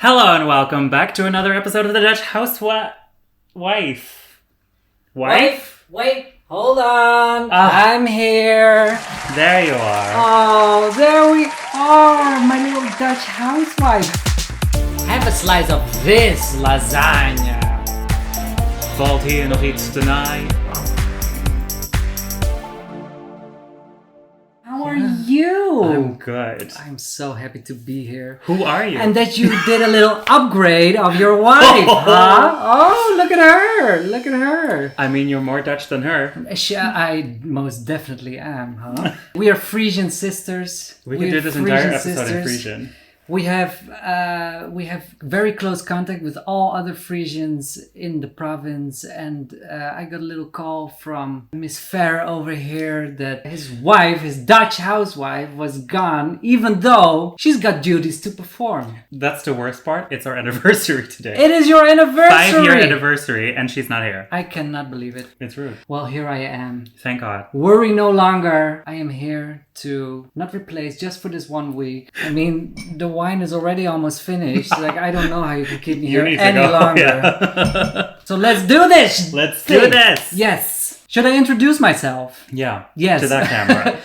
Hello and welcome back to another episode of the Dutch Housewife. Wife? Wait, hold on. I'm here. There you are. Oh, there we are, my little Dutch housewife. Have a slice of this lasagna. Valt hier nog iets te naaien? How are you? I'm good. I'm so happy to be here. Who are you? And that you did a little upgrade of your wife, huh? Oh, look at her. Look at her. I mean, you're more Dutch than her. I most definitely am, huh? We are Frisian sisters. We can do this entire episode in Frisian. We have very close contact with all other Frisians in the province, and I got a little call from Miss Fair over here that his wife, his Dutch housewife, was gone, even though she's got duties to perform. That's the worst part. It's our anniversary today. It is your anniversary! 5-year anniversary, and she's not here. I cannot believe it. It's rude. Well, here I am. Thank God. Worry no longer. I am here to not replace just for this 1 week. I mean, the wine is already almost finished. Like, I don't know how you can keep me here any longer. Yeah. So let's do this! Let's do this! Yes. Should I introduce myself? Yeah. Yes. To that camera.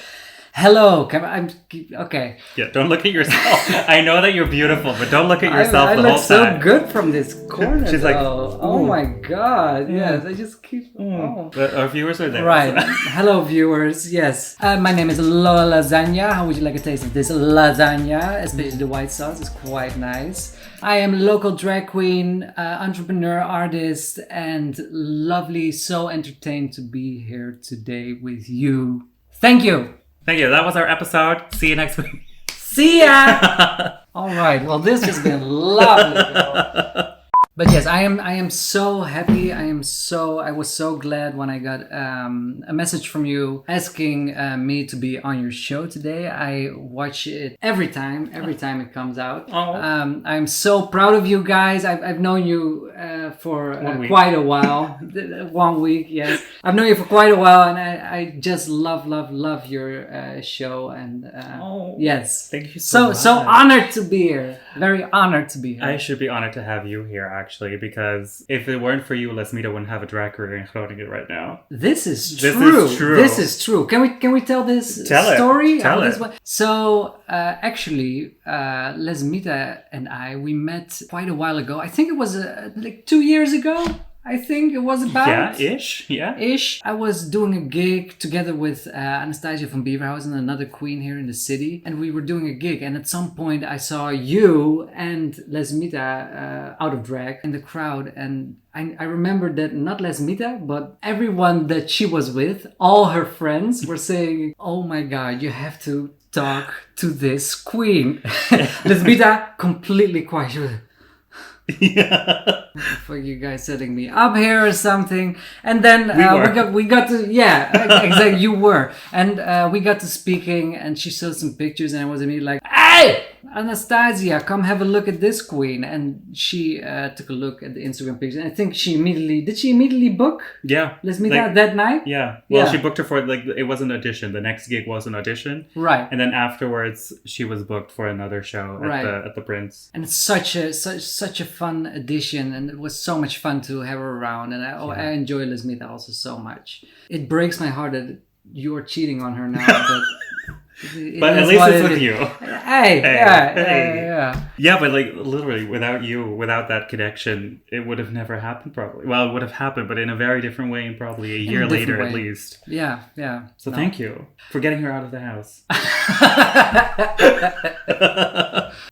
Hello. Okay. Yeah, don't look at yourself. I know that you're beautiful, but don't look at yourself I the whole look so time. good from this corner. She's like, oh my God. Yes, I just keep... Oh. But our viewers are there. Right. Hello, viewers. Yes. My name is Lola Lasagna. How would you like a taste of this lasagna? Especially the white sauce is quite nice. I am a local drag queen, entrepreneur, artist, and lovely, so entertained to be here today with you. Thank you. Thank you. That was our episode. See you next week. See ya! All right. Well, this has been lovely, girl. But yes, I am so happy. I was so glad when I got a message from you asking me to be on your show today. I watch it every time it comes out. I'm so proud of you guys. I've known you for quite a while. 1 week, yes. I've known you for quite a while, and I just love your show. And yes, thank you so much. So honored to be here. Very honored to be here. I should be honored to have you here, actually, because if it weren't for you, Lesmita wouldn't have a drag career in Groningen right now. This is true. Can we tell this story? Tell it. So actually, Lesmita and we met quite a while ago. I think it was like 2 years ago. I think it was about... Ish. I was doing a gig together with Anastasia van Beverhausen, another queen here in the city. And we were doing a gig. And at some point I saw you and Lesmita out of drag in the crowd. And I remember that not Lesmita, but everyone that she was with, all her friends were saying, oh my God, you have to talk to this queen. Lesmita completely quiet. She was, yeah. For you guys setting me up here or something, and then we got to exactly, you were, and we got to speaking, and she showed some pictures, and I was immediately like, hey, Anastasia, come have a look at this queen. And she took a look at the Instagram picture, and I think she immediately book? Yeah. Let's that night? Yeah. Well, she booked her for, it was an audition. The next gig was an audition. Right. And then afterwards, she was booked for another show at the Prince. And it's such a fun addition, and it was so much fun to have her around. And I enjoy Lesmita also so much. It breaks my heart that you're cheating on her now, but... But at least it's with you. Hey. Yeah, but like literally without that connection, it would have never happened probably. Well, it would have happened, but in a very different way, and probably a year later at least. Yeah. So thank you for getting her out of the house.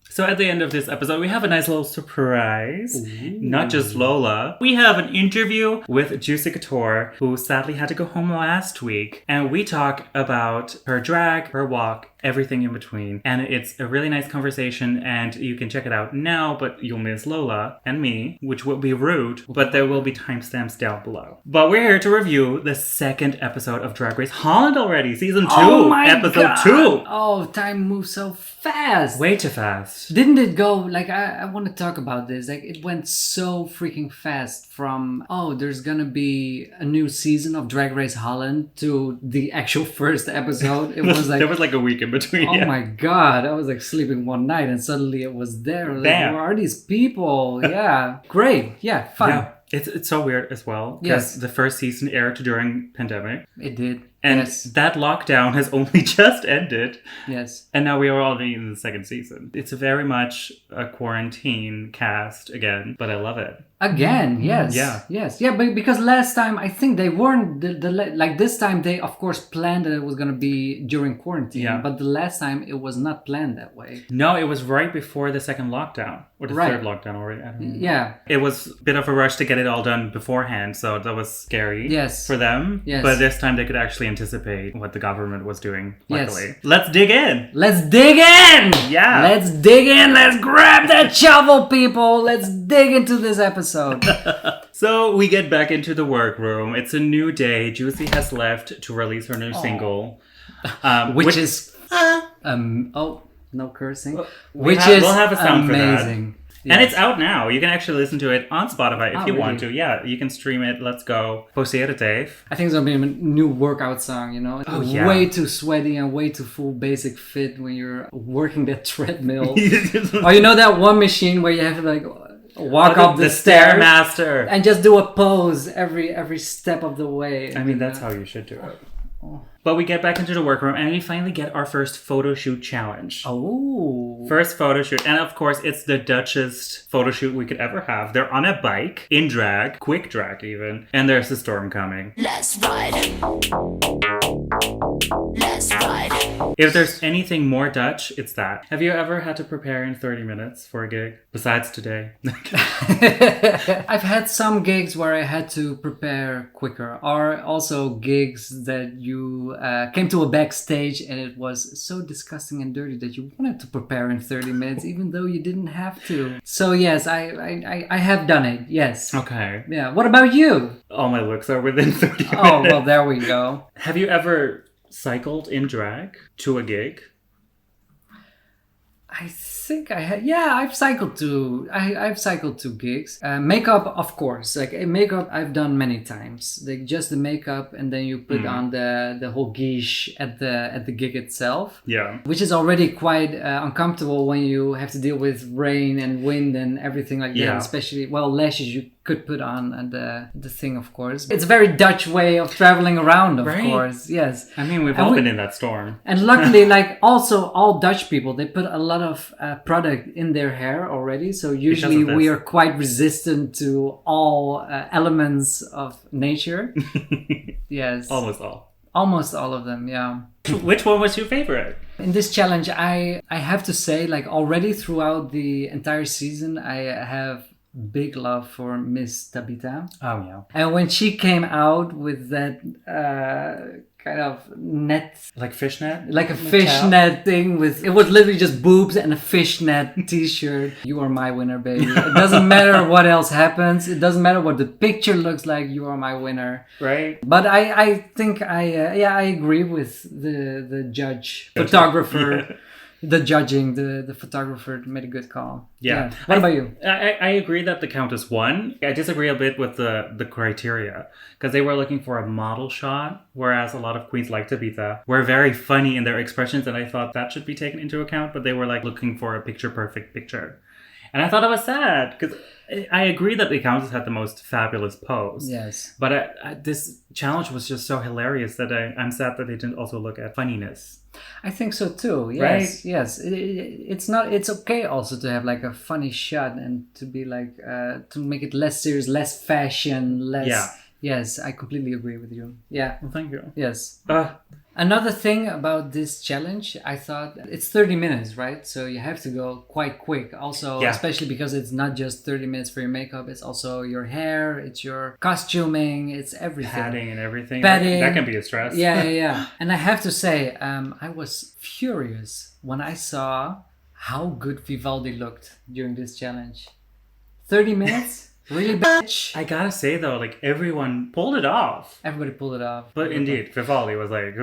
So at the end of this episode, we have a nice little surprise. Ooh. Not just Lola. We have an interview with Juicy Kutoure, who sadly had to go home last week. And we talk about her drag, her walk, everything in between. And it's a really nice conversation, and you can check it out now, but you'll miss Lola and me, which will be rude, but there will be timestamps down below. But we're here to review the second episode of Drag Race Holland already, season 2, episode 2. Oh, time moves so fast. Way too fast. Didn't it go, like, I want to talk about this, like, it went so freaking fast from, there's gonna be a new season of Drag Race Holland to the actual first episode. It was like... There was like a week in between. Oh my God. I was like sleeping one night and suddenly it was there. Like, Bam. who are these people? Yeah. Great. Yeah. Fun. Yeah. It's so weird as well. Because the first season aired during pandemic. It did. And that lockdown has only just ended. Yes. And now we are already in the second season. It's very much a quarantine cast again, but I love it. Again, yes. Yeah. Yes. Yeah, but because last time I think they weren't like this time they of course planned that it was going to be during quarantine, Yeah. but the last time it was not planned that way. No, it was right before the second lockdown. Or the third lockdown already. I don't know. Yeah. It was a bit of a rush to get it all done beforehand, so that was scary for them. Yes. But this time they could actually anticipate what the government was doing, luckily. Yes. Let's dig in! Let's dig in! Yeah! Let's dig in! Let's grab that shovel, people! Let's dig into this episode. So we get back into the workroom. It's a new day. Juicy has left to release her new single. Which is... no cursing. We'll have a sound amazing. For that. Yes. And it's out now. You can actually listen to it on Spotify if you want to. Yeah, you can stream it. Let's go. Poseren, Dave. I think it's going to be a new workout song, you know? Oh, yeah. Way too sweaty and way too full basic fit when you're working that treadmill. Or you know that one machine where you have to like walk up the stairs Stairmaster. and just do a pose every step of the way. I mean, that's how you should do it. But we get back into the workroom and we finally get our first photo shoot challenge. Oh. First photo shoot. And of course, it's the Dutchest photo shoot we could ever have. They're on a bike, in drag, quick drag even. And there's a storm coming. Let's ride. Let's ride. If there's anything more Dutch, it's that. Have you ever had to prepare in 30 minutes for a gig? Besides today. I've had some gigs where I had to prepare quicker. Or also gigs that you came to a backstage and it was so disgusting and dirty that you wanted to prepare in 30 minutes even though you didn't have to. So yes, I have done it. Yes. Okay. Yeah. What about you? All my looks are within 30 minutes. Oh, well, there we go. Have you ever cycled in drag to a gig? I think I had. Yeah, I've cycled to gigs. Makeup, of course. Like makeup, I've done many times. Like just the makeup, and then you put on the whole guiche at the gig itself. Yeah. Which is already quite uncomfortable when you have to deal with rain and wind and everything like that. Especially lashes you could put on and the thing, of course. It's a very Dutch way of traveling around, of course. Yes. I mean, we've all been in that storm. And luckily, like also all Dutch people, they put a lot of product in their hair already. So usually we are quite resistant to all elements of nature. Yes. Almost all. Almost all of them, yeah. Which one was your favorite? In this challenge, I have to say, like already throughout the entire season, I have big love for Miss Tabitha. Oh, yeah. And when she came out with that kind of net... Like fishnet? Like a fishnet thing with... It was literally just boobs and a fishnet t-shirt. You are my winner, baby. It doesn't matter what else happens. It doesn't matter what the picture looks like. You are my winner. Right. But I think I agree with the judge, photographer. Yeah. The judging, the photographer made a good call. Yeah. What about you? I agree that the Countess won. I disagree a bit with the criteria because they were looking for a model shot, whereas a lot of queens like Tabitha were very funny in their expressions, and I thought that should be taken into account, but they were like looking for a picture-perfect picture. And I thought it was sad because I agree that the Countess had the most fabulous pose. Yes. But this challenge was just so hilarious that I'm sad that they didn't also look at funniness. I think so too. Yes. Right? Yes. It's okay also to have like a funny shot and to be like to make it less serious, less fashion, less. Yeah. Yes, I completely agree with you. Yeah. Well, thank you. Yes. Another thing about this challenge, I thought it's 30 minutes, right? So you have to go quite quick. Also, especially because it's not just 30 minutes for your makeup. It's also your hair. It's your costuming. It's everything. Padding and everything. Padding. That can be a stress. Yeah. And I have to say, I was furious when I saw how good Vivaldi looked during this challenge. 30 minutes? Really, bitch. I gotta say though, like everyone pulled it off. Everybody pulled it off. But indeed, Vivaldi was like...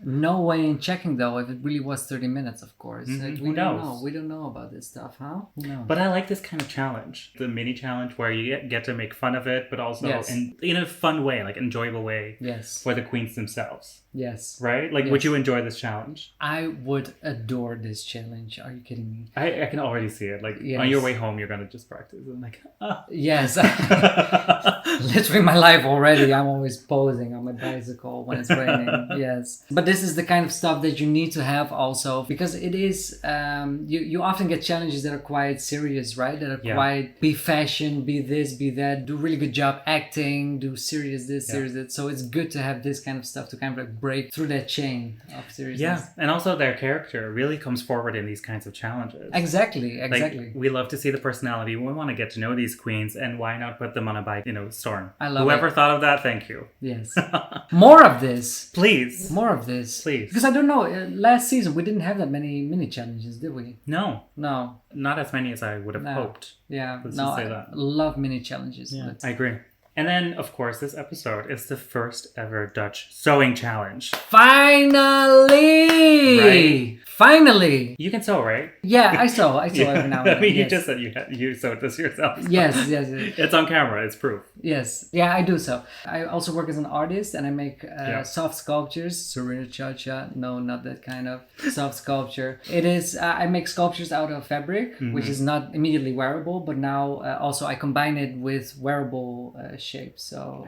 No way in checking though if it really was 30 minutes, of course. Like, Who knows? We don't know about this stuff, huh? Who knows? But I like this kind of challenge. The mini challenge where you get to make fun of it, but also Yes. in a fun way, like enjoyable way. Yes. For the queens themselves. Yes. Right? Like, would you enjoy this challenge? I would adore this challenge. Are you kidding me? I can already see it. Like, Yes. on your way home, you're going to just practice. And like, Yes. Literally my life already. I'm always posing on my bicycle when it's raining. Yes. But this is the kind of stuff that you need to have also, because it is, you often get challenges that are quite serious, right? That are quite, be fashion, be this, be that, do really good job acting, do serious this, serious that. So it's good to have this kind of stuff to kind of like break through that chain of seriousness. Yeah. And also their character really comes forward in these kinds of challenges. Exactly. Like, we love to see the personality. We want to get to know these queens, and why not put them on a bike, storm? I love Whoever it. thought of that, thank you. Yes. More of this. Please. More of this. Please. Because I don't know, last season we didn't have that many mini challenges, did we? No. No. Not as many as I would have hoped. Yeah. Let's no, just say I that. love mini challenges. Yeah, But... I agree. And then, of course, this episode is the first ever Dutch sewing challenge. Finally! Right? Finally! You can sew, right? Yeah, I sew every now and then. I mean, yes. you just said you sewed this yourself. So. Yes. It's on camera. It's proof. Yes. Yeah, I do so. I also work as an artist and I make soft sculptures. Serena Cha-Cha. No, not that kind of soft sculpture. It is, I make sculptures out of fabric, which is not immediately wearable, but now also I combine it with wearable shapes. So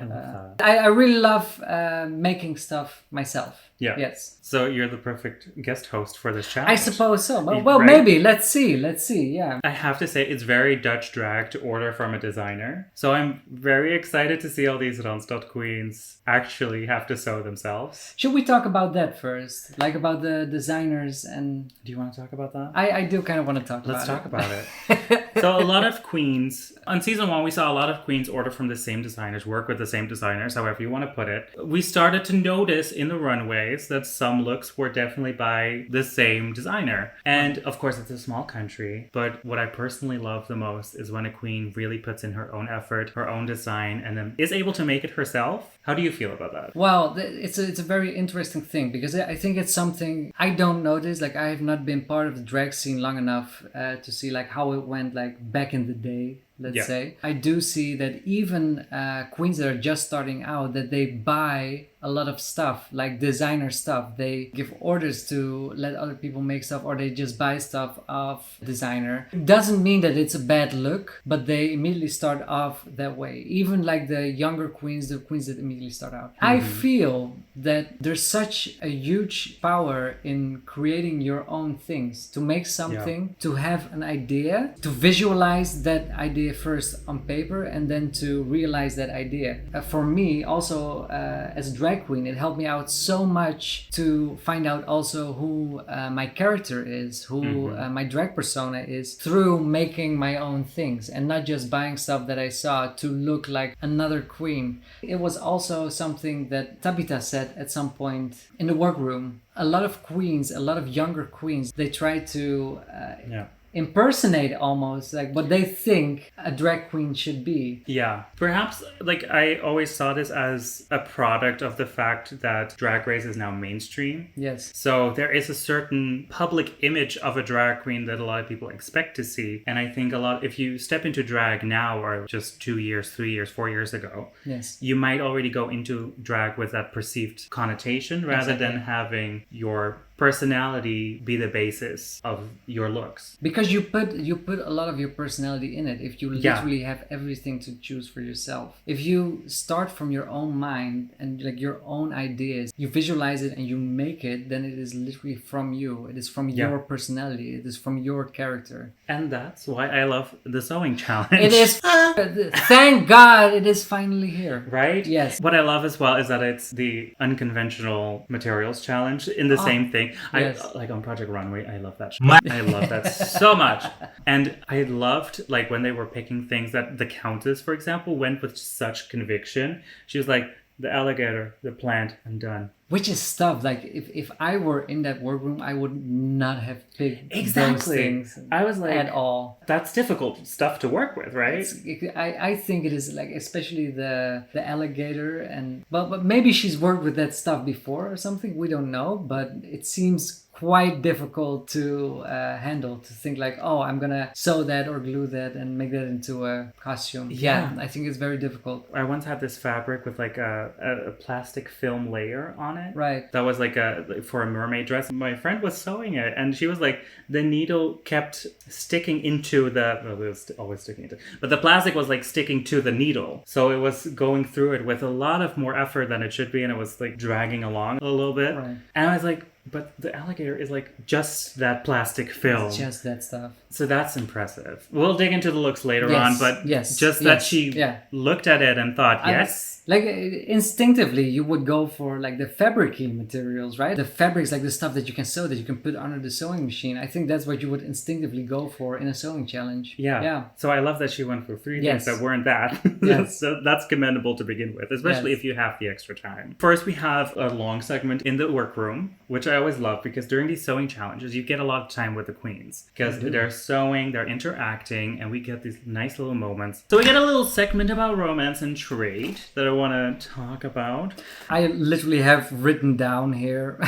I really love making stuff myself. Yeah. Yes. So you're the perfect guest host for this challenge. I suppose so. Well, Right? maybe. Let's see. Yeah. I have to say, it's very Dutch drag to order from a designer. So I'm very excited to see all these Randstad queens actually have to sew themselves. Should we talk about that first? Like about the designers and... Do you want to talk about that? I do kind of want to talk about it. Let's talk about it. So a lot of queens, on season 1, we saw a lot of queens order from the same designers, work with the same designers, however you want to put it. We started to notice in the runways that some looks were definitely by the same designer. And of course, it's a small country, but what I personally love the most is when a queen really puts in her own effort, her own design, and then is able to make it herself. How do you feel about that? Well, it's a very interesting thing because I think it's something I don't notice. Like, I have not been part of the drag scene long enough to see like how it went like back in the day. Let's say. I do see that even queens that are just starting out, that they buy a lot of stuff, like designer stuff. They give orders to let other people make stuff, or they just buy stuff off designer. It doesn't mean that it's a bad look, but they immediately start off that way. Even like the younger queens, the queens that immediately start out. I feel that there's such a huge power in creating your own things, to make something, to have an idea, to visualize that idea first on paper, and then to realize that idea. For me, also as a drag queen, it helped me out so much to find out also who my character is, who my drag persona is, through making my own things and not just buying stuff that I saw to look like another queen. It was also something that Tabitha said at some point in the workroom. A lot of queens, a lot of younger queens, they try to impersonate almost like what they think a drag queen should be. Yeah. Perhaps, like, I always saw this as a product of the fact that Drag Race is now mainstream. Yes. So there is a certain public image of a drag queen that a lot of people expect to see. And I think if you step into drag now, or just 2 years, 3 years, 4 years ago, yes, you might already go into drag with that perceived connotation rather than having your personality be the basis of your looks. Because you put a lot of your personality in it. If you literally have everything to choose for yourself. If you start from your own mind and like your own ideas, you visualize it and you make it, then it is literally from you. It is from your personality. It is from your character. And that's why I love the sewing challenge. It is. Thank God it is finally here. Right? Yes. What I love as well is that it's the unconventional materials challenge in the same thing. Yes. I like on Project Runway, I love that. I love that so much. And I loved like when they were picking things that the Countess, for example, went with such conviction. She was like, the alligator, the plant, and done. Which is stuff, like, if I were in that workroom, I would not have picked those things I was like, at all. That's difficult stuff to work with, right? I think it is, like, especially the alligator, and but maybe she's worked with that stuff before or something, we don't know, but it seems quite difficult to handle, to think like, oh, I'm gonna sew that or glue that and make that into a costume. Yeah, I think it's very difficult. I once had this fabric with like a plastic film layer on it. Right. That was like for a mermaid dress. My friend was sewing it, and she was like, the needle kept sticking into the, well, it was always sticking into, but the plastic was like sticking to the needle. So it was going through it with a lot of more effort than it should be, and it was like dragging along a little bit. Right. And I was like, but the alligator is like just that plastic film. It's just that stuff. So that's impressive. We'll dig into the looks later on, but just that she looked at it and thought, yes. Like instinctively, you would go for like the fabric-y materials, right? The fabrics, like the stuff that you can sew, that you can put under the sewing machine. I think that's what you would instinctively go for in a sewing challenge. Yeah. So I love that she went for 3 things that weren't that. So that's commendable to begin with, especially if you have the extra time. First, we have a long segment in the workroom, which I always love because during these sewing challenges, you get a lot of time with the queens because they're sewing, they're interacting, and we get these nice little moments. So we get a little segment about romance and trade that I want to talk about. I literally have written down here,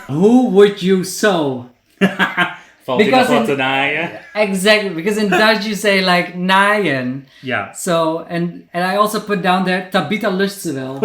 who would you sew? Because exactly, because in Dutch you say like naaien. Yeah. So and I also put down there Tabitha lust ze wel.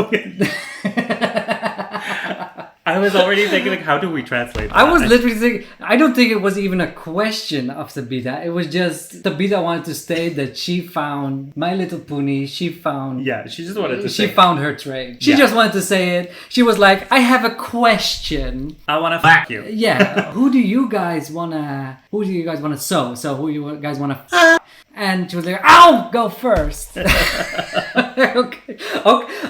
I was already thinking, like, how do we translate that? I was literally thinking, I don't think it was even a question of Tabitha. It was just, Tabitha wanted to state that she found My Li'l Puny, she found... Yeah, she just wanted to say She found her trade. She just wanted to say it. She was like, I have a question. I want to fuck you. Yeah. Who do you guys want to sew? So who you guys want to And she was like, ow, go first.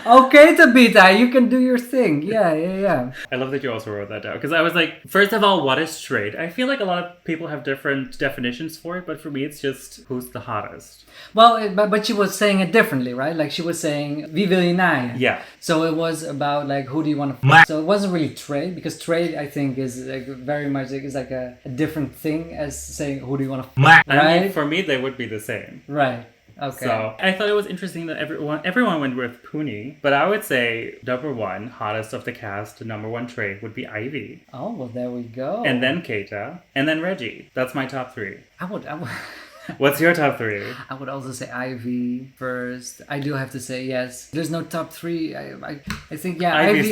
Okay, Tabitha, you can do your thing. Yeah. I love that you also wrote that down. Because I was like, first of all, what is trade? I feel like a lot of people have different definitions for it, but for me, it's just who's the hottest. Well, but she was saying it differently, right? Like she was saying, wie wil je naaien? Yeah. So it was about like, who do you want to... So it wasn't really trade, because trade, I think, is like very much like, is like a different thing as saying, who do you want to... Right? I mean, for me, they would be the same. Right. Okay. So I thought it was interesting that everyone went with Puny, but I would say number one, hottest of the cast, number one trade would be Ivy. Oh, well, there we go. And then Keta, and then Reggy. That's my top three. I would. What's your top three? I would also say Ivy first. I do have to say yes. There's no top three. I think Ivy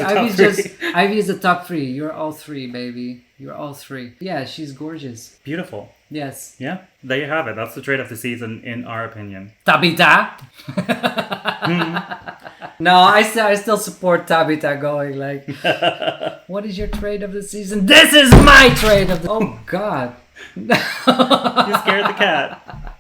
is the top three. You're all three, baby. You're all three. Yeah, she's gorgeous. Beautiful. Yes. Yeah, there you have it. That's the trade of the season, in our opinion. Tabitha. No, I still support Tabitha going like, what is your trade of the season? This is my trade of the... Oh, God. You scared the cat.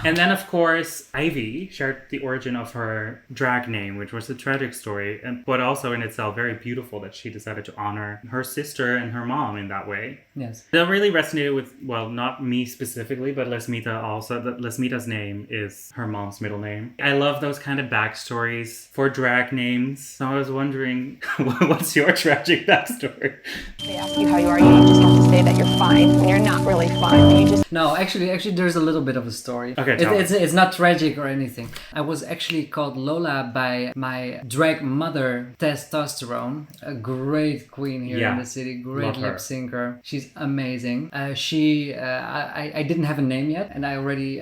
And then, of course, Ivy shared the origin of her drag name, which was a tragic story, but also in itself very beautiful that she decided to honor her sister and her mom in that way. Yes. That really resonated with, well, not me specifically, but Lesmita also. That Lesmita's name is her mom's middle name. I love those kind of backstories for drag names. So I was wondering, what's your tragic backstory? They ask you how you are, you just have to say that you're fine when you're not really fine. You just... No, actually, there's a little bit of a story. Okay, it's not tragic or anything. I was actually called Lola by my drag mother, Testosterone, a great queen here in the city, great lip syncer. She's amazing. I didn't have a name yet, and I already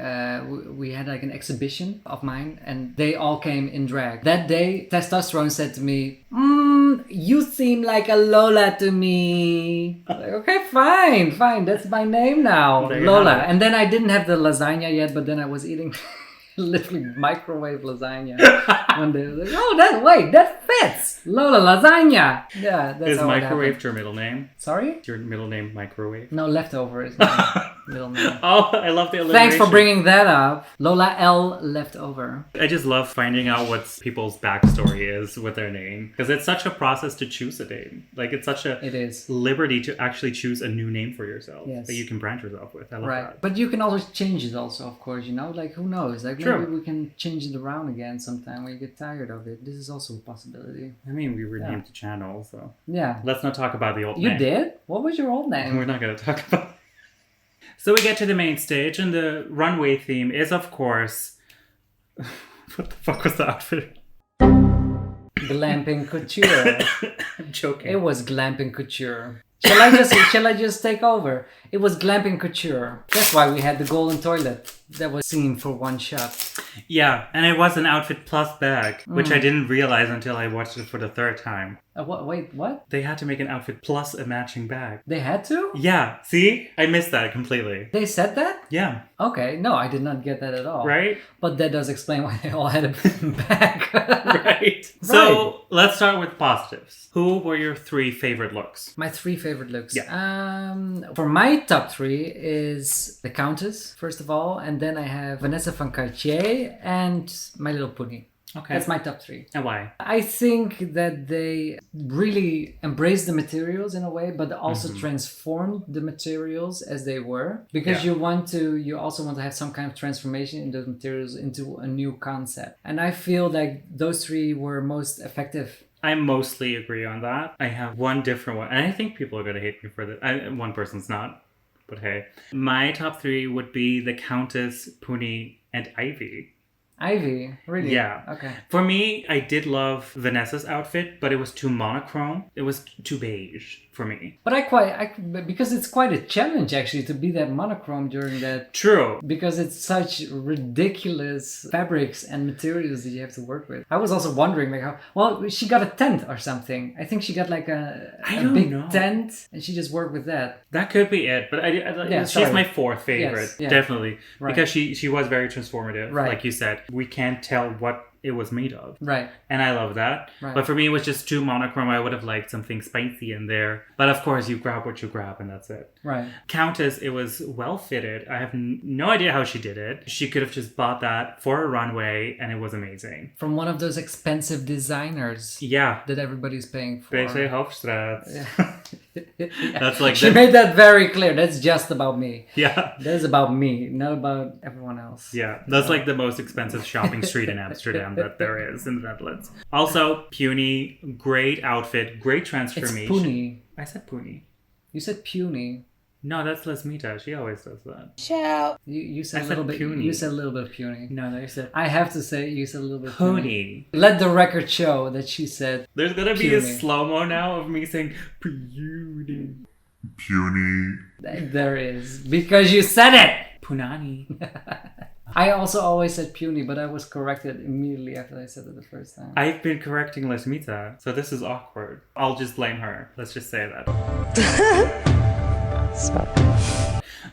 we had like an exhibition of mine, and they all came in drag. That day, Testosterone said to me, you seem like a Lola to me. Like, okay, fine. That's my name now, Lola. And then I didn't have the lasagna yet, but then I was eating literally microwave lasagna one day. I was like, oh, that fits. Lola Lasagna. Yeah, that's Is how microwave your middle name? Sorry? Is your middle name Microwave? No, leftover is mine. middle name. Oh, I love the alliteration. Thanks for bringing that up. Lola L. Leftover. I just love finding out what people's backstory is with their name. Because it's such a process to choose a name. Like, it's such a It is. liberty to actually choose a new name for yourself. Yes. That you can brand yourself with. I love that. But you can always change it also, of course, you know? Like, who knows? Like, True. maybe we can change it around again sometime when you get tired of it. This is also a possibility. I mean, we renamed the channel, so... Yeah. Let's not talk about the old You name. did? What was your old name? We're not going to talk about it. So we get to the main stage, and the runway theme is, of course... What the fuck was the outfit? Glamping Couture. I'm joking. It was Glamping Couture. Shall I just take over? It was Glamping Couture. That's why we had the golden toilet that was seen for one shot. Yeah, and it was an outfit plus bag, which I didn't realize until I watched it for the third time. Wait, what? They had to make an outfit plus a matching bag. They had to? Yeah, see? I missed that completely. They said that? Yeah. Okay, no, I did not get that at all. Right? But that does explain why they all had a bag. Right. So let's start with positives. Who were your 3 favorite looks? My 3 favorite looks. Yeah. For my top 3 is the Countess, first of all, and then I have Vanessa Van Cartier and my Li'l Puny. Okay. That's my top 3. And why? I think that they really embraced the materials in a way, but also transformed the materials as they were. Because you also want to have some kind of transformation in those materials into a new concept. And I feel like those 3 were most effective. I mostly agree on that. I have one different one, and I think people are going to hate me for this. One person's not, but hey. My top 3 would be the Countess, Puny, and Ivy. Ivy, really? Yeah. Okay. For me, I did love Vanessa's outfit, but it was too monochrome. It was too beige for me. But because it's quite a challenge actually to be that monochrome during that. True. Because it's such ridiculous fabrics and materials that you have to work with. I was also wondering she got a tent or something. I think she got like a big tent and she just worked with that. That could be it, but she's my 4th favorite, Yes, yeah. definitely. Right. Because she was very transformative, Right. like you said. We can't tell what it was made of. Right. And I love that. Right. But for me, it was just too monochrome. I would have liked something spicy in there. But of course, you grab what you grab and that's it. Right. Countess, it was well fitted. I have no idea how she did it. She could have just bought that for a runway and it was amazing. From one of those expensive designers. Yeah. That everybody's paying for. BC Hofstraat. Yeah. That's like she made that very clear. That's just about me. Yeah. That's about me, not about everyone else. Yeah. That's like the most expensive shopping street in Amsterdam that there is in the Netherlands. Also, Puny, great outfit, great transformation. It's Puny. I said Puny. You said Puny. No, that's Lesmita. She always does that. Shout. You said I a little said bit. puny. You said a little bit of puny. No, you said I have to say you said a little bit Puny. Let the record show that she said. There's gonna be a Puny. slow-mo now of me saying Puny. Puny. There is because you said it. Punani. I also always said puny, but I was corrected immediately after I said it the first time. I've been correcting Lesmita, so this is awkward. I'll just blame her. Let's just say that.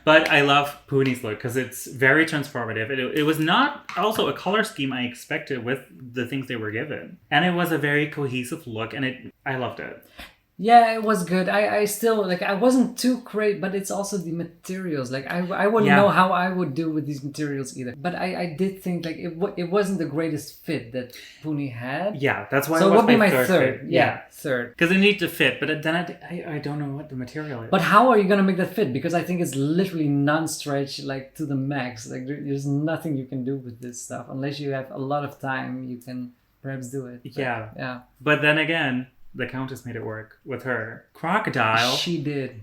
But I love Puny's look because it's very transformative. It was not also a color scheme I expected with the things they were given. And it was a very cohesive look and I loved it. Yeah, it was good. I still, I wasn't too great, but it's also the materials. I wouldn't know how I would do with these materials either. But I did think, it wasn't the greatest fit that Puny had. Yeah, that's why so it was would be my third. third. Yeah, third. Because it needs to fit, but then I don't know what the material is. But how are you going to make that fit? Because I think it's literally non-stretch, to the max. There's nothing you can do with this stuff. Unless you have a lot of time, you can perhaps do it. But, yeah. But then again, the Countess made it work with her crocodile. She did.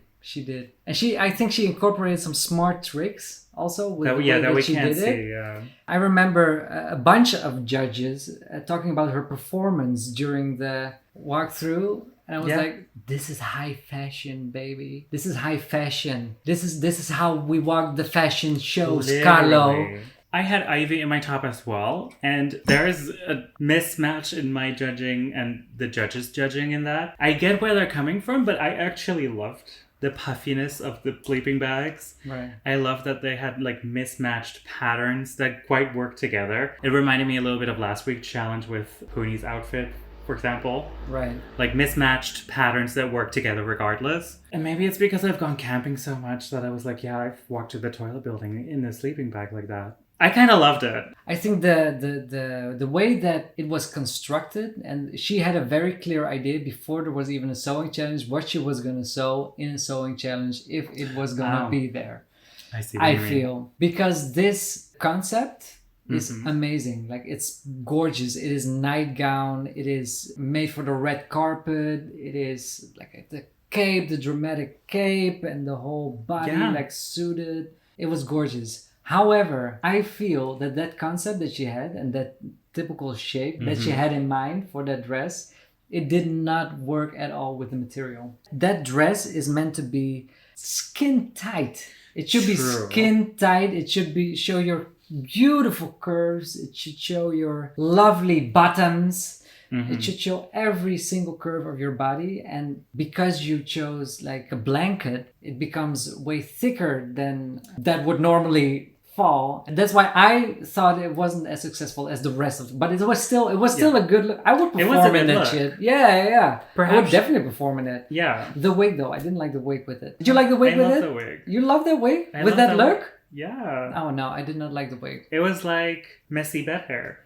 And I think she incorporated some smart tricks also with the way that we she can't did see. it. Yeah. I remember a bunch of judges talking about her performance during the walkthrough. And I was like, this is high fashion, baby. This is high fashion. This is how we walk the fashion shows, Literally. Carlo. I had Ivy in my top as well, and there is a mismatch in my judging and the judges' judging in that. I get where they're coming from, but I actually loved the puffiness of the sleeping bags. Right. I love that they had mismatched patterns that quite worked together. It reminded me a little bit of last week's challenge with Puny's outfit. for example. Right. Like mismatched patterns that work together regardless. And maybe it's because I've gone camping so much that I was like, yeah, I've walked to the toilet building in a sleeping bag like that. I kind of loved it. I think the way that it was constructed, and she had a very clear idea before there was even a sewing challenge, what she was going to sew in a sewing challenge if it was going to be there. I see what you mean. feel. Because this concept is amazing. Like, it's gorgeous. It is nightgown. It is made for the red carpet. It is like the cape, the dramatic cape, and the whole body like suited. It was gorgeous. However, I feel that concept that she had and that typical shape that she had in mind for that dress, it did not work at all with the material. That dress is meant to be skin tight. It should be skin tight. It should be show your beautiful curves. It should show your lovely bottoms. It should show every single curve of your body. And because you chose like a blanket, it becomes way thicker than that would normally fall. And that's why I thought it wasn't as successful as the rest of it. But it was still a good look. I would perform in that shit. Yeah. Perhaps. I would definitely perform in it. Yeah. The wig though, I didn't like the wig with it. Did you like the wig with it? I love the wig. You love that wig? With that look? Yeah. Oh no, I did not like the wig. It was like messy bed hair.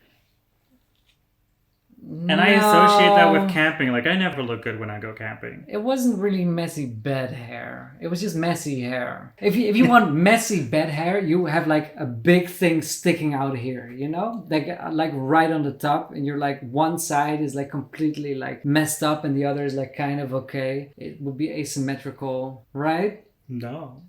And I associate that with camping. Like, I never look good when I go camping. It wasn't really messy bed hair. It was just messy hair. If you want messy bed hair, you have like a big thing sticking out here, you know? Like right on the top, and you're like, one side is like completely like messed up and the other is like kind of okay. It would be asymmetrical, right? No?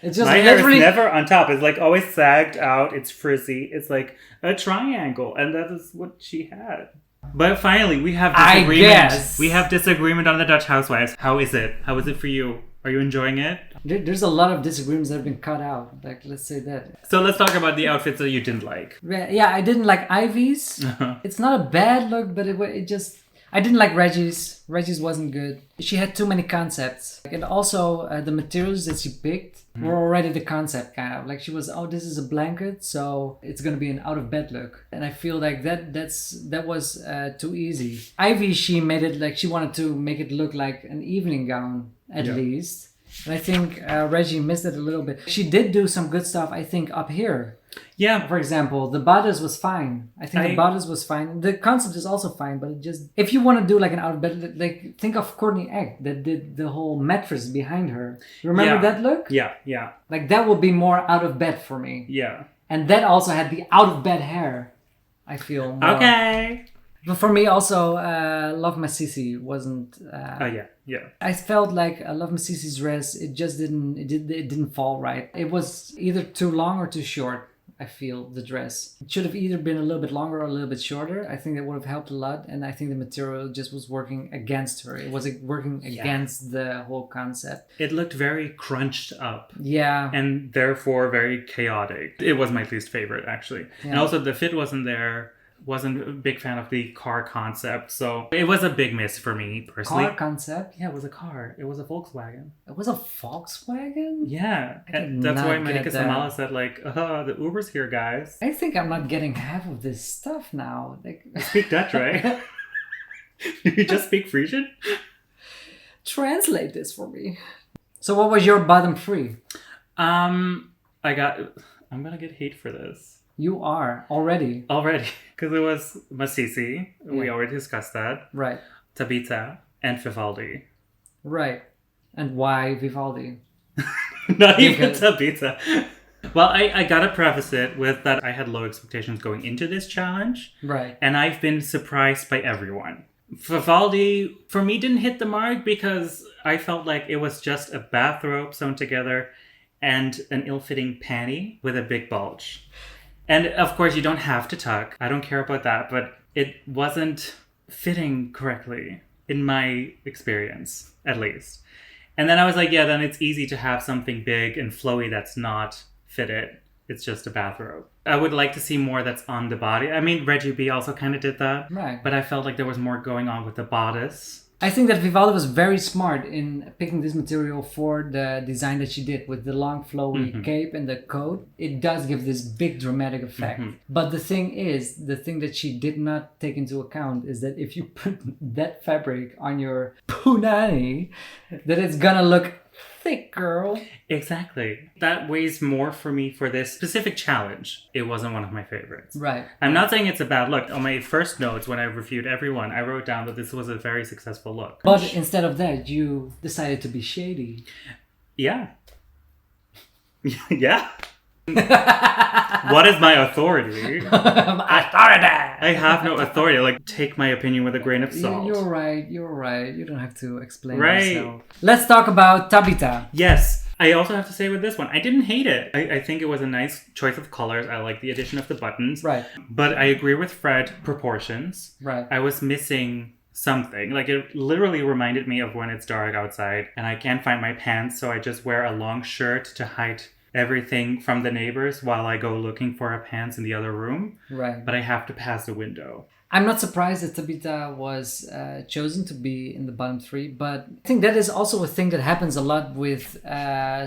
It's just my hair is never on top. It's like always sagged out. It's frizzy. It's like a triangle, and that is what she had. But finally, we have disagreement. I guess. We have disagreement on the Dutch Housewives. How is it? How is it for you? Are you enjoying it? There's a lot of disagreements that have been cut out. Like, let's say that. So let's talk about the outfits that you didn't like. Yeah, I didn't like Ivy's. It's not a bad look, but it just... I didn't like Reggie's. Reggie's wasn't good. She had too many concepts. And also, the materials that she picked were already the concept, kind of. Like, she was, this is a blanket, so it's going to be an out-of-bed look. And I feel like that was too easy. Ivy, she made it like she wanted to make it look like an evening gown, at least. And I think Reggie missed it a little bit. She did do some good stuff, I think, up here. Yeah. For example, the bodice was fine. I think the bodice was fine. The concept is also fine, but it just... If you want to do like an out of bed... Like, think of Courtney Egg that did the whole mattress behind her. Remember that look? Yeah. Like, that would be more out of bed for me. Yeah. And that also had the out of bed hair, I feel more. Okay. But for me also, Love Masisi wasn't... Yeah. I felt like Love Masisi's dress, it just didn't fall right. It was either too long or too short. I feel the dress. It should have either been a little bit longer or a little bit shorter. I think that would have helped a lot. And I think the material just was working against her. It was working against the whole concept. It looked very crunched up. Yeah. And therefore very chaotic. It was my least favorite, actually. Yeah. And also the fit wasn't there. Wasn't a big fan of the car concept. So it was a big miss for me, personally. Car concept? Yeah, it was a car. It was a Volkswagen. It was a Volkswagen? Yeah. And that's why Monica Samala said, like, the Uber's here, guys. I think I'm not getting half of this stuff now. Like... You speak Dutch, right? You just speak Frisian? Translate this for me. So what was your bottom three? I'm gonna get hate for this. You are already. Because it was Masisi. Yeah. We already discussed that. Right. Tabitha and Vivaldi. Right. And why Vivaldi? Not even Tabitha. Well, I gotta preface it with that I had low expectations going into this challenge. Right. And I've been surprised by everyone. Vivaldi, for me, didn't hit the mark because I felt like it was just a bathrobe sewn together and an ill-fitting panty with a big bulge. And of course, you don't have to tuck. I don't care about that, but it wasn't fitting correctly in my experience, at least. And then I was like, then it's easy to have something big and flowy that's not fitted. It's just a bathrobe. I would like to see more that's on the body. I mean, Reggy B also kind of did that. Right. But I felt like there was more going on with the bodice I think that Vivaldi was very smart in picking this material for the design that she did with the long flowy cape and the coat. It does give this big dramatic effect. But the thing that she did not take into account is that if you put that fabric on your punani, that it's gonna look thick, girl. Exactly. That weighs more for me for this specific challenge. It wasn't one of my favorites. Right. I'm not saying it's a bad look. On my first notes, when I reviewed everyone, I wrote down that this was a very successful look. But instead of that, you decided to be shady. Yeah. Yeah. What is my authority? Authority! I have no authority. Like, take my opinion with a grain of salt. You're right. You don't have to explain yourself. Let's talk about Tabitha. Yes. I also have to say with this one, I didn't hate it. I think it was a nice choice of colors. I like the addition of the buttons. Right. But I agree with Fred, proportions. Right. I was missing something. Like, it literally reminded me of when it's dark outside and I can't find my pants, so I just wear a long shirt to hide everything from the neighbors while I go looking for a pants in the other room. Right. But I have to pass the window. I'm not surprised that Tabitha was chosen to be in the bottom three, but I think that is also a thing that happens a lot with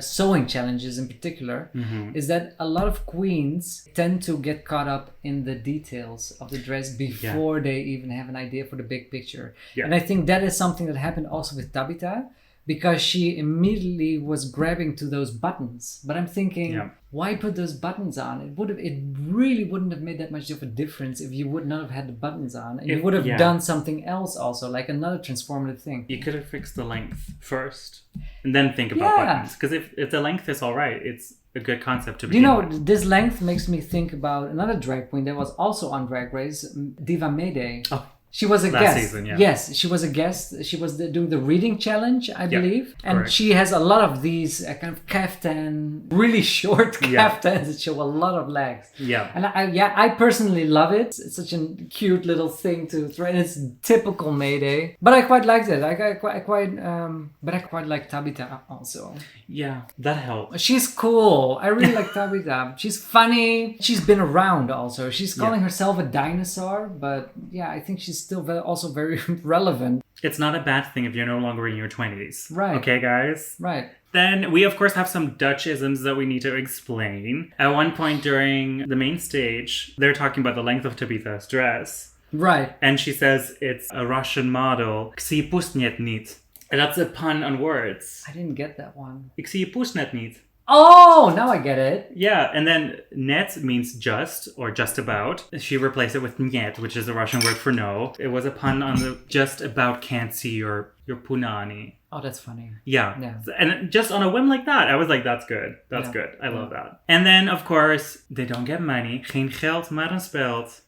sewing challenges in particular, is that a lot of queens tend to get caught up in the details of the dress before they even have an idea for the big picture. Yeah. And I think that is something that happened also with Tabitha, because she immediately was grabbing to those buttons. But I'm thinking, why put those buttons on? It really wouldn't have made that much of a difference if you would not have had the buttons on. And you would have done something else also, like another transformative thing. You could have fixed the length first and then think about buttons. Because if the length is all right, it's a good concept to begin with. This length makes me think about another drag queen that was also on Drag Race, Diva Mayday. Oh. She was a Last guest. Season, yeah. Yes, she was a guest. She was doing the reading challenge, I believe. And correct. she has a lot of these kind of kaftan, really short kaftans that show a lot of legs. Yeah. And I personally love it. It's such a cute little thing to throw. And it's typical Mayday. But I quite liked it. But I quite like Tabitha also. Yeah, that helped. She's cool. I really like Tabitha. She's funny. She's been around also. She's calling herself a dinosaur, but yeah, I think she's still also very relevant. It's not a bad thing if you're no longer in your 20s. Right. Okay, guys? Right. Then we, of course, have some Dutch-isms that we need to explain. At one point during the main stage, they're talking about the length of Tabitha's dress. Right. And she says it's a Russian model. Ik zie je poes net niet. And that's a pun on words. I didn't get that one. Ik zie je poes net niet. Oh, now I get it. Yeah, and then net means just or just about. She replaced it with niet, which is a Russian word for no. It was a pun on the just about can't see your punani. Oh, that's funny. Yeah. And just on a whim like that, I was like, that's good. That's good. I love that. And then, of course, they don't get money. Geen geld, maar een speld.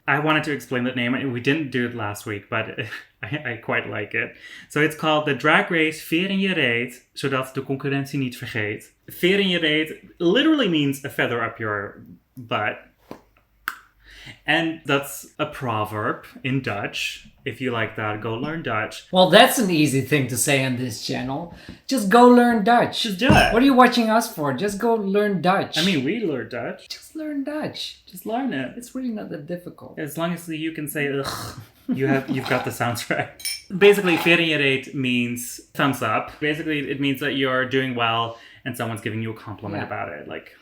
I wanted to explain that name. We didn't do it last week, but I quite like it. So it's called the Drag Race Veer in je reet, zodat de concurrentie niet vergeet. Veer in je reet literally means a feather up your butt. And that's a proverb in Dutch. If you like that, go learn Dutch. Well, that's an easy thing to say on this channel. Just go learn Dutch. Just do it. What are you watching us for? Just go learn Dutch. I mean, we learn Dutch. Just learn Dutch. Just learn it. It's really not that difficult. As long as you can say ugh, you've got the sounds right. Basically, veer in je reet means thumbs up. Basically, it means that you're doing well and someone's giving you a compliment about it. Like,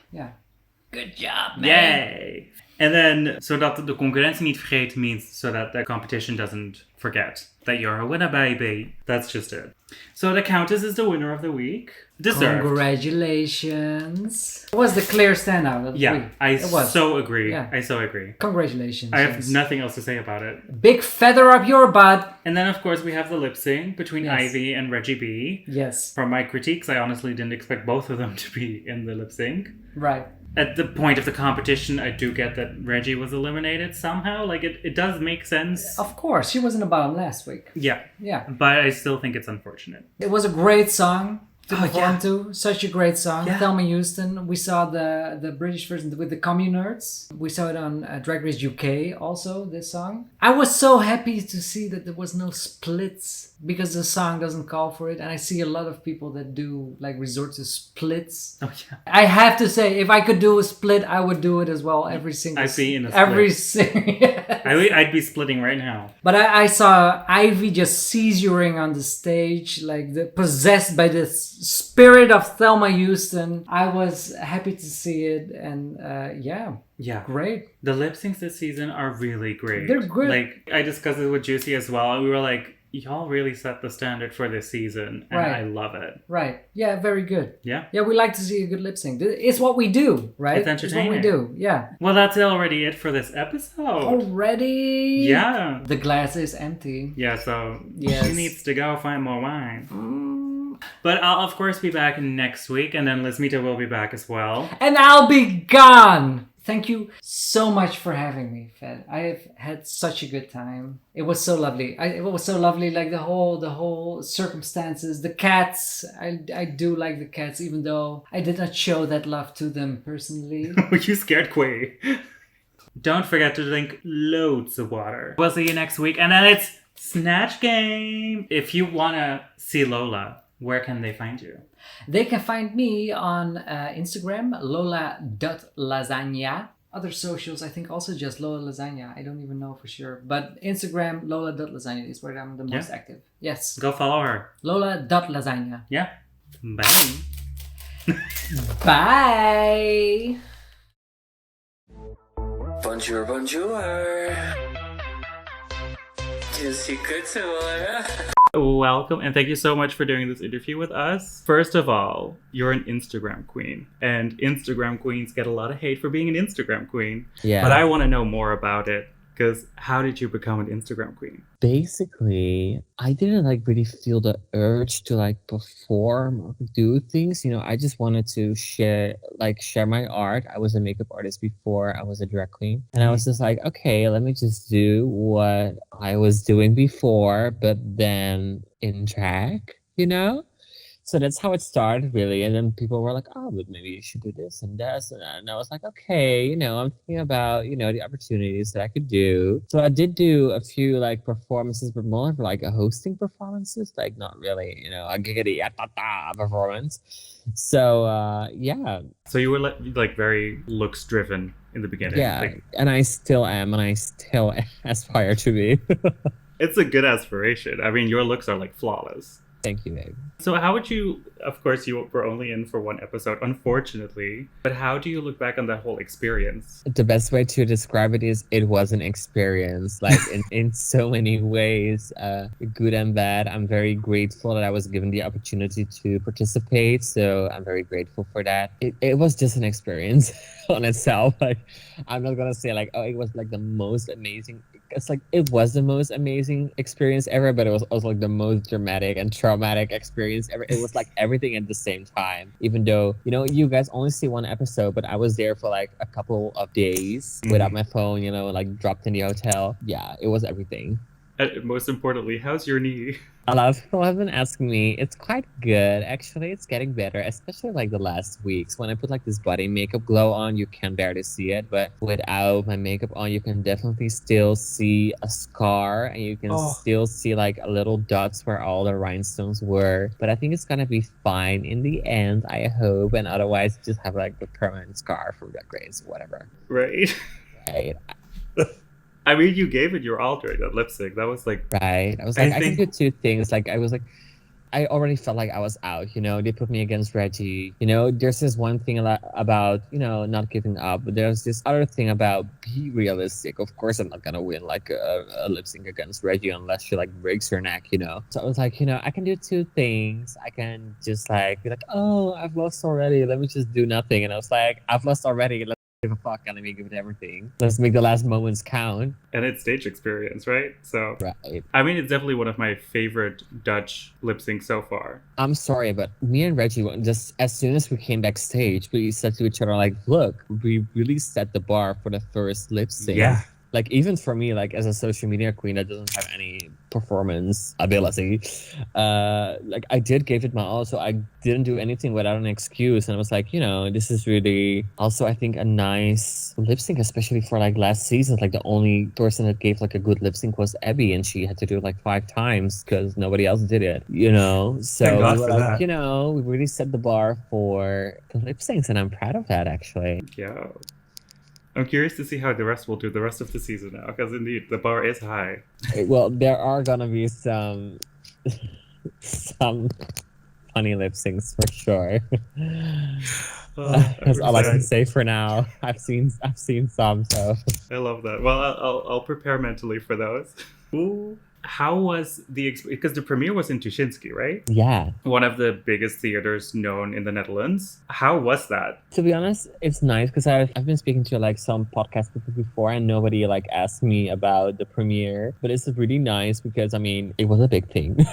Good job, man. Yay! And then, zodat de concurrentie niet vergeet means so that the competition doesn't forget that you're a winner, baby. That's just it. So the Countess is the winner of the week. Deserved. Congratulations. It was the clear standout of the week. I so agree. Yeah. I so agree. Congratulations. I have nothing else to say about it. Big feather up your butt. And then, of course, we have the lip sync between Ivy and Reggy B. Yes. From my critiques, I honestly didn't expect both of them to be in the lip sync. Right. At the point of the competition, I do get that Reggy was eliminated somehow. Like, it does make sense. Of course. She was in the bottom last week. Yeah. Yeah. But I still think it's unfortunate. It was a great song. to perform to. Such a great song. Thelma Houston. We saw the British version with the Communerds. We saw it on Drag Race UK also, this song. I was so happy to see that there was no splits because the song doesn't call for it. And I see a lot of people that do like resort to splits. Oh, yeah. I have to say, if I could do a split, I would do it as well. Every single. I'd be in a split. Yes. I'd be splitting right now. But I saw Ivy just seizuring on the stage, like possessed by the spirit of Thelma Houston. I was happy to see it, and yeah, great. The lip syncs this season are really great. They're good. Like, I discussed it with Juicy as well, and we were like, y'all really set the standard for this season, and I love it. Right. Yeah, very good. Yeah. Yeah, we like to see a good lip sync. It's what we do, right? It's entertaining. It's what we do, yeah. Well, that's already it for this episode. Already? Yeah. The glass is empty. Yeah, so Yes. she needs to go find more wine. But I'll, of course, be back next week, and then Lesmita will be back as well. And I'll be gone! Thank you so much for having me, Fed. I have had such a good time. It was so lovely. It was so lovely, like the whole circumstances. The cats, I do like the cats, even though I did not show that love to them personally. You scared Quay. Don't forget to drink loads of water. We'll see you next week, and then it's Snatch Game. If you want to see Lola, where can they find you? They can find me on Instagram, lola.lasagna. Other socials, I think also just Lola Lasagna. I don't even know for sure. But Instagram, lola.lasagna is where I'm the most active. Yes. Go follow her. Lola.lasagna. Yeah. Bye. Bye. Bonjour, bonjour. Juicy Kutoure. Welcome, and thank you so much for doing this interview with us. First of all, you're an Instagram queen, and Instagram queens get a lot of hate for being an Instagram queen. Yeah. But I want to know more about it, because how did you become an Instagram queen? Basically, I didn't really feel the urge to perform or do things. I just wanted to share my art. I was a makeup artist before I was a drag queen. And I was just like, okay, let me just do what I was doing before, but then in drag, So that's how it started, really. And then people were like, oh, but maybe you should do this and this and that. And I was like, okay, I'm thinking about, the opportunities that I could do. So I did do a few performances, but more of a hosting performances, not really, a giggity performance. So, yeah. So you were very looks driven in the beginning. Yeah, and I still am, and I still aspire to be. It's a good aspiration. I mean, your looks are flawless. Thank you, babe. So how would you, of course, you were only in for one episode, unfortunately, but how do you look back on that whole experience? The best way to describe it is it was an experience, in so many ways, good and bad. I'm very grateful that I was given the opportunity to participate, so I'm very grateful for that. It was just an experience on itself. I'm not gonna say it was the most amazing. It's it was the most amazing experience ever, but it was also the most dramatic and traumatic experience ever. It was everything at the same time, even though you guys only see one episode, but I was there for a couple of days without my phone, dropped in the hotel. Yeah, it was everything. And most importantly, how's your knee? A lot of people have been asking me. It's quite good. Actually, it's getting better, especially the last weeks. When I put this body makeup glow on, you can barely see it. But without my makeup on, you can definitely still see a scar. And you can still see little dots where all the rhinestones were. But I think it's going to be fine in the end, I hope. And otherwise, just have the permanent scar from Drag Race, whatever. Right. Right. I mean, you gave it your all during that lip sync. That was right. I was I can do two things. I already felt I was out. They put me against Reggie. There's this one thing about not giving up. But there's this other thing about be realistic. Of course, I'm not gonna win a lip sync against Reggie unless she breaks her neck. So I was I can do two things. I can just be oh, I've lost already. Let me just do nothing. And I was I've lost already. Give a fuck and let me give it everything. Let's make the last moments count. And it's stage experience, right? So right. I mean, it's definitely one of my favorite Dutch lip syncs so far. I'm sorry, but me and Reggie, just as soon as we came backstage, we said to each other look, we really set the bar for the first lip sync. Yeah. Even for me, as a social media queen that doesn't have any performance ability. Like I did give it my all, so I didn't do anything without an excuse. And I was like, this is really also I think a nice lip sync, especially for like last season. Like the only person that gave like a good lip sync was Abby, and she had to do it like 5 times because nobody else did it. So Thank God we were for like, that. we really set the bar for the lip syncs, and I'm proud of that actually. Yeah. I'm curious to see how the rest will do the rest of the season now, because indeed the bar is high. Well, there are gonna be some funny lip syncs for sure. That's all I can say for now. I've seen some, so I love that. Well, I'll prepare mentally for those. Ooh. How was because the premiere was in Tuschinski, right? Yeah. One of the biggest theaters known in the Netherlands. How was that? To be honest, it's nice because I've been speaking to like some podcast people before, and nobody like asked me about the premiere. But it's really nice because I mean it was a big thing.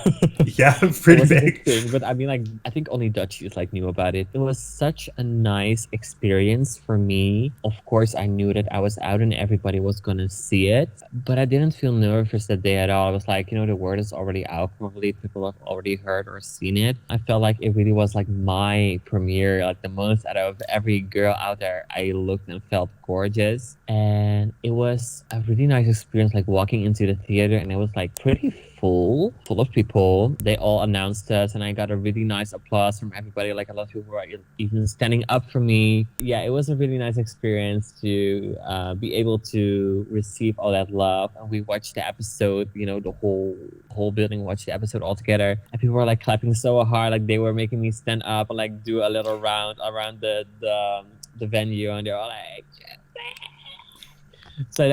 Yeah, pretty big. A big thing, but I mean like I think only Dutchies like knew about it. It was such a nice experience for me. Of course, I knew that I was out and everybody was gonna see it, but I didn't feel nervous that day at all. I was like, the word is already out. Probably people have already heard or seen it. I felt like it really was like my premiere, like the most out of every girl out there. I looked and felt gorgeous, and it was a really nice experience. Like walking into the theater, and it was like pretty full of people. They all announced us, and I got a really nice applause from everybody. Like a lot of people were even standing up for me. Yeah, it was a really nice experience to be able to receive all that love. And we watched the episode, the whole building watched the episode all together, and people were like clapping so hard, like they were making me stand up and like do a little round around the venue, and they're all like. So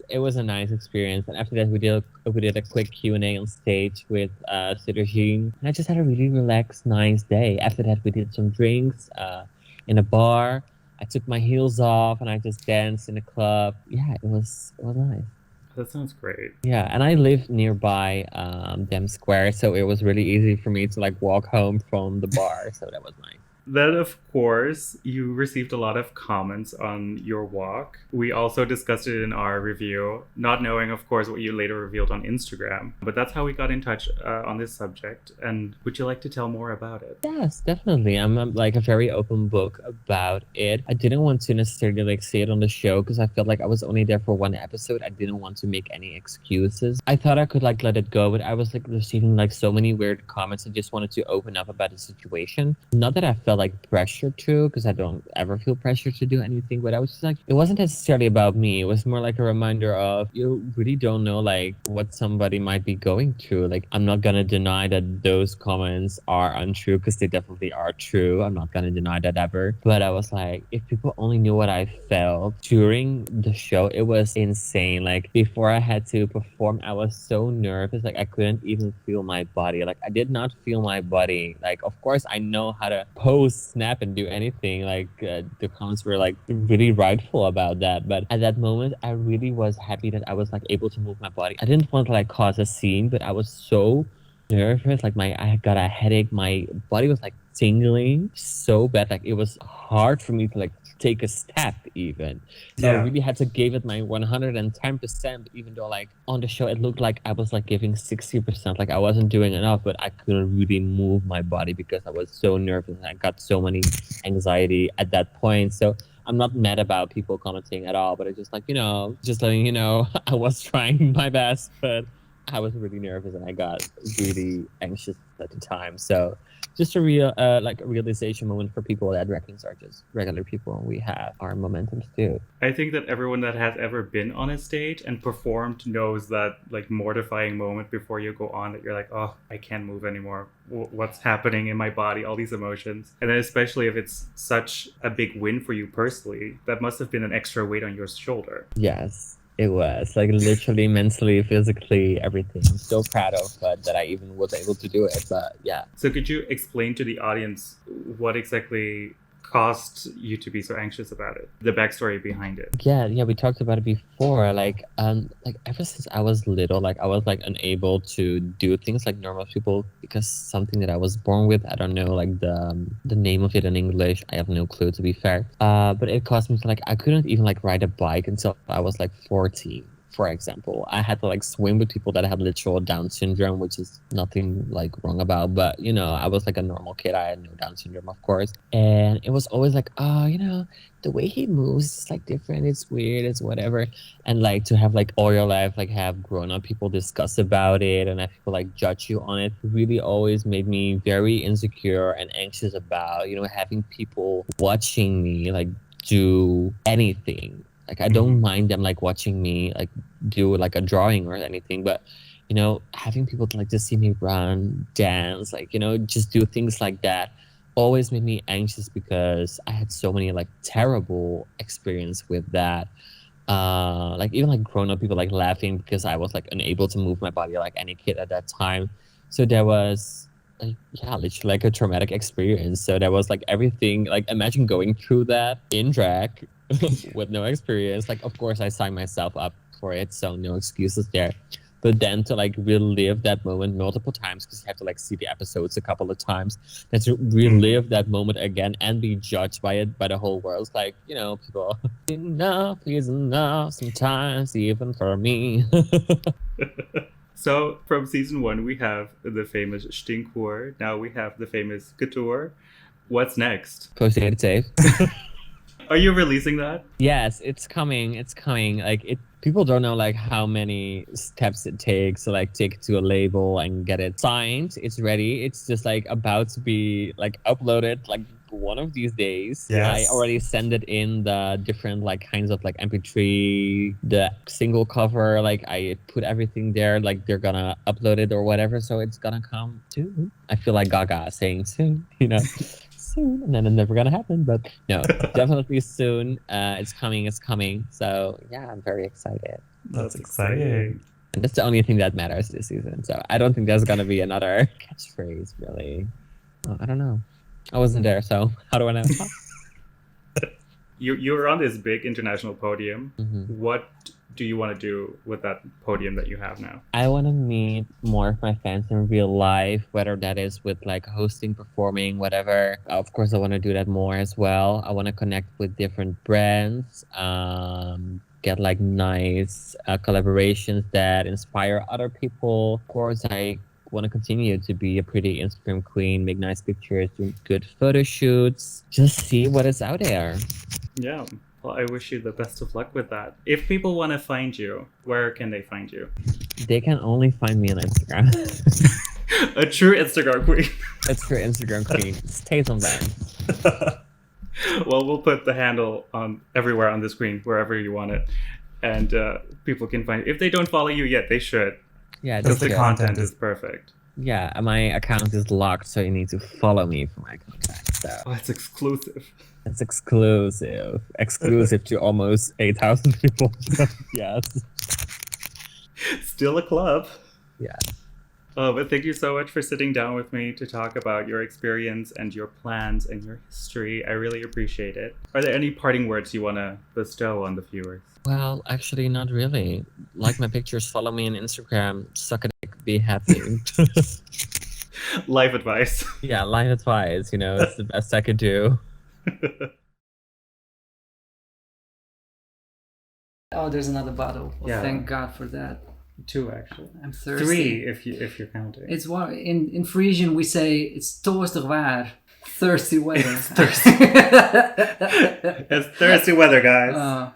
it was a nice experience. And after that, we did a quick Q&A on stage with Cedergine. And I just had a really relaxed, nice day. After that, we did some drinks in a bar. I took my heels off and I just danced in a club. Yeah, it was nice. That sounds great. Yeah, and I live nearby Dem Square, so it was really easy for me to like walk home from the bar. So that was nice. Then, of course, you received a lot of comments on your walk. We also discussed it in our review, not knowing, of course, what you later revealed on Instagram. But that's how we got in touch on this subject. And would you like to tell more about it? Yes, definitely. I'm like a very open book about it. I didn't want to necessarily like say it on the show because I felt like I was only there for one episode. I didn't want to make any excuses. I thought I could like let it go, but I was like receiving like so many weird comments and just wanted to open up about the situation. Not that I felt like pressure to, because I don't ever feel pressure to do anything, but I was just like, it wasn't necessarily about me. It was more like a reminder of you really don't know like what somebody might be going through. Like I'm not gonna deny that those comments are untrue because they definitely are true. I'm not gonna deny that ever. But I was like, if people only knew what I felt during the show, it was insane. Like before I had to perform, I was so nervous. Like I couldn't even feel my body. Like I did not feel my body. Like of course I know how to pose, snap, and do anything. Like the comments were like really rightful about that, but at that moment I really was happy that I was like able to move my body. I didn't want to like cause a scene, but I was so nervous. Like I got a headache. My body was like tingling so bad. Like it was hard for me to like take a step even. So I really had to give it my 110%, even though like on the show it looked like I was like giving 60%. Like I wasn't doing enough, but I couldn't really move my body because I was so nervous and I got so many anxiety at that point. So I'm not mad about people commenting at all, but it's just like, just letting you know, I was trying my best, but I was really nervous and I got really anxious at the time. So just a realization moment for people that drag queens are just regular people and we have our momentums too. I think that everyone that has ever been on a stage and performed knows that like mortifying moment before you go on that you're like, oh, I can't move anymore. What's happening in my body? All these emotions. And then especially if it's such a big win for you personally, that must have been an extra weight on your shoulder. Yes. It was like literally, mentally, physically, everything. I'm so proud of that I even was able to do it. But yeah. So could you explain to the audience what exactly caused you to be so anxious about it? The backstory behind it. Yeah, we talked about it before. Like ever since I was little, like I was like unable to do things like normal people because something that I was born with. I don't know like the name of it in English. I have no clue, to be fair. But it caused me to like I couldn't even like ride a bike until I was like 14 for example. I had to like swim with people that had literal Down syndrome, which is nothing like wrong about, but you know, I was like a normal kid. I had no Down syndrome, of course. And it was always like, oh, you know, the way he moves is like different, it's weird, it's whatever. And like to have like all your life like have grown-up people discuss about it and have people like judge you on it really always made me very insecure and anxious about, you know, having people watching me like do anything. Like I don't mind them like watching me like do like a drawing or anything, but you know, having people like to see me run, dance, like, you know, just do things like that always made me anxious because I had so many like terrible experience with that. Like even like grown-up people like laughing because I was like unable to move my body like any kid at that time. So there was like, yeah, literally like a traumatic experience. So there was like everything, like imagine going through that in drag with no experience. Like of course I signed myself up for it, so no excuses there. But then to like relive that moment multiple times, because you have to like see the episodes a couple of times, then to relive that moment again and be judged by it by the whole world. It's like, you know, people, enough is enough sometimes, even for me. So from season 1, we have the famous Stinkhoor. Now we have the famous Kutoure. What's next? Posted safe. Are you releasing that? Yes, it's coming. It's coming. Like it. People don't know like how many steps it takes to like take it to a label and get it signed. It's ready. It's just like about to be like uploaded like one of these days. Yes. I already sent it in the different like kinds of like MP3, the single cover. Like I put everything there. Like they're gonna upload it or whatever. So it's gonna come soon. I feel like Gaga saying soon. You know. Soon, and then it's never gonna happen, but no, definitely soon. It's coming. So yeah, I'm very excited. That's exciting. And that's the only thing that matters this season. So I don't think there's gonna be another catchphrase, really. Oh, I don't know. I wasn't there, so how do I know? You were on this big international podium. What do you want to do with that podium that you have now? I want to meet more of my fans in real life, whether that is with like hosting, performing, whatever. Of course, I want to do that more as well. I want to connect with different brands, get like nice collaborations that inspire other people. Of course, I want to continue to be a pretty Instagram queen, make nice pictures, do good photo shoots, just see what is out there. Yeah. Well, I wish you the best of luck with that. If people want to find you, where can they find you? They can only find me on Instagram. A true Instagram queen. A true Instagram queen. Stays on that. Well, we'll put the handle on everywhere on the screen, wherever you want it. And people can find it. If they don't follow you yet, they should. Yeah, because the content is perfect. Yeah, my account is locked, so you need to follow me for my contact. So. Oh, it's exclusive. It's exclusive. Exclusive to almost 8,000 people. Yes. Still a club. Yeah. But thank you so much for sitting down with me to talk about your experience and your plans and your history. I really appreciate it. Are there any parting words you want to bestow on the viewers? Well, actually, not really. Like my pictures, follow me on Instagram, suck a dick, be happy. Life advice. Yeah, life advice, you know, it's the best I could do. Oh, there's another bottle. Well, Yeah. Thank God for that. 2 actually. I'm thirsty. 3 if you're counting. It's one in Frisian we say it's toastig waar. Thirsty weather. It's thirsty weather, guys.